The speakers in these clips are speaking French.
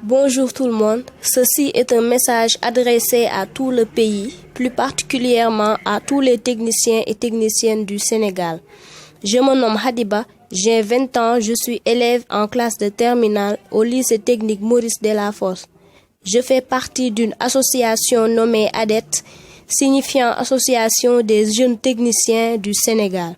Bonjour tout le monde, ceci est un message adressé à tout le pays, plus particulièrement à tous les techniciens et techniciennes du Sénégal. Je me nomme Hadiba, j'ai 20 ans, je suis élève en classe de terminale au lycée technique Maurice Delafosse. Je fais partie d'une association nommée ADET, signifiant Association des jeunes techniciens du Sénégal.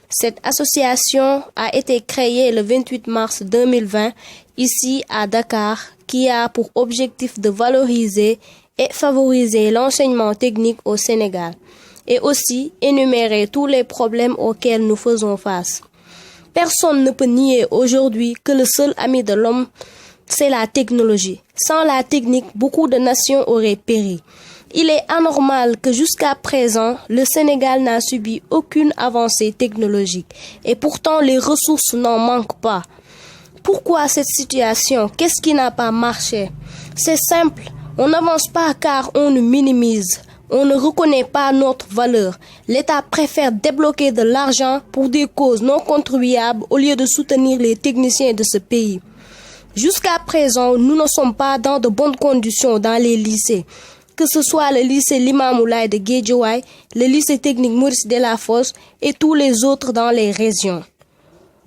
Cette association a été créée le 28 mars 2020 ici à Dakar, qui a pour objectif de valoriser et favoriser l'enseignement technique au Sénégal et aussi énumérer tous les problèmes auxquels nous faisons face. Personne ne peut nier aujourd'hui que le seul ami de l'homme, c'est la technologie. Sans la technique, beaucoup de nations auraient péri. Il est anormal que jusqu'à présent, le Sénégal n'a subi aucune avancée technologique et pourtant les ressources n'en manquent pas. Pourquoi cette situation? Qu'est-ce qui n'a pas marché? C'est simple, on n'avance pas car on nous minimise, on ne reconnaît pas notre valeur. L'État préfère débloquer de l'argent pour des causes non contribuables au lieu de soutenir les techniciens de ce pays. Jusqu'à présent, nous ne sommes pas dans de bonnes conditions dans les lycées. Que ce soit le lycée Limamoulaye de Guédiawaye, le lycée technique Maurice Delafosse et tous les autres dans les régions.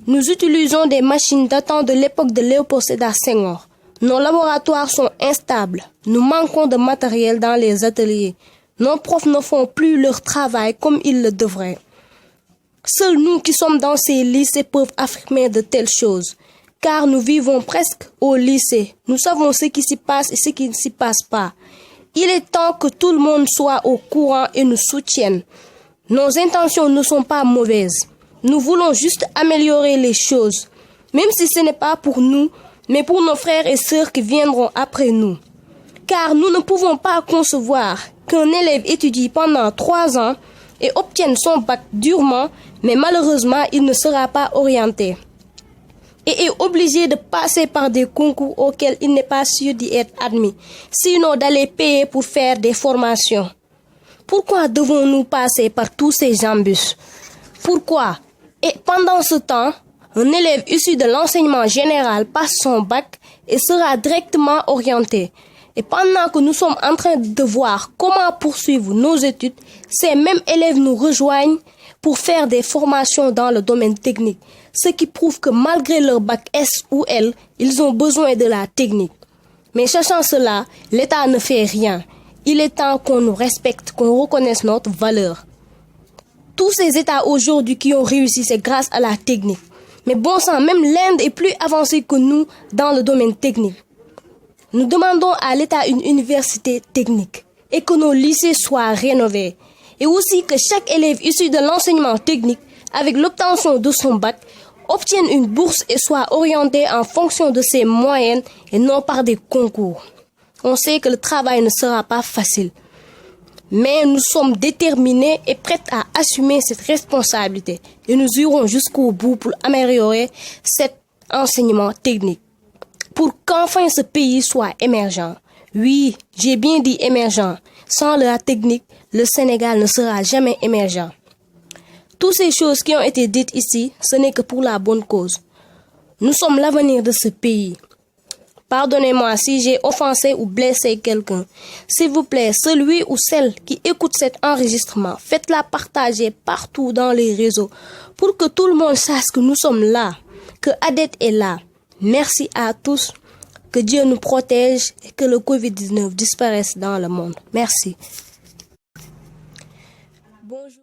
Nous utilisons des machines datant de l'époque de Léopold Sédar Senghor. Nos laboratoires sont instables. Nous manquons de matériel dans les ateliers. Nos profs ne font plus leur travail comme ils le devraient. Seuls nous qui sommes dans ces lycées peuvent affirmer de telles choses. Car nous vivons presque au lycée. Nous savons ce qui s'y passe et ce qui ne s'y passe pas. Il est temps que tout le monde soit au courant et nous soutienne. Nos intentions ne sont pas mauvaises. Nous voulons juste améliorer les choses, même si ce n'est pas pour nous, mais pour nos frères et sœurs qui viendront après nous. Car nous ne pouvons pas concevoir qu'un élève étudie pendant 3 ans et obtienne son bac durement, mais malheureusement, il ne sera pas orienté et est obligé de passer par des concours auxquels il n'est pas sûr d'y être admis, sinon d'aller payer pour faire des formations. Pourquoi devons-nous passer par tous ces embûches? Pourquoi? Et pendant ce temps, un élève issu de l'enseignement général passe son bac et sera directement orienté. Et pendant que nous sommes en train de voir comment poursuivre nos études, ces mêmes élèves nous rejoignent pour faire des formations dans le domaine technique, ce qui prouve que malgré leur bac S ou L, ils ont besoin de la technique. Mais sachant cela, l'État ne fait rien. Il est temps qu'on nous respecte, qu'on reconnaisse notre valeur. Tous ces États aujourd'hui qui ont réussi, c'est grâce à la technique. Mais bon sang, même l'Inde est plus avancée que nous dans le domaine technique. Nous demandons à l'État une université technique et que nos lycées soient rénovés. Et aussi que chaque élève issu de l'enseignement technique, avec l'obtention de son bac, obtienne une bourse et soit orienté en fonction de ses moyennes et non par des concours. On sait que le travail ne sera pas facile. Mais nous sommes déterminés et prêts à assumer cette responsabilité. Et nous irons jusqu'au bout pour améliorer cet enseignement technique. Pour qu'enfin ce pays soit émergent. Oui, j'ai bien dit émergent. Sans la technique, le Sénégal ne sera jamais émergent. Toutes ces choses qui ont été dites ici, ce n'est que pour la bonne cause. Nous sommes l'avenir de ce pays. Pardonnez-moi si j'ai offensé ou blessé quelqu'un. S'il vous plaît, celui ou celle qui écoute cet enregistrement, faites-la partager partout dans les réseaux pour que tout le monde sache que nous sommes là, que ADET est là. Merci à tous, que Dieu nous protège et que le Covid-19 disparaisse dans le monde. Merci. Bonjour.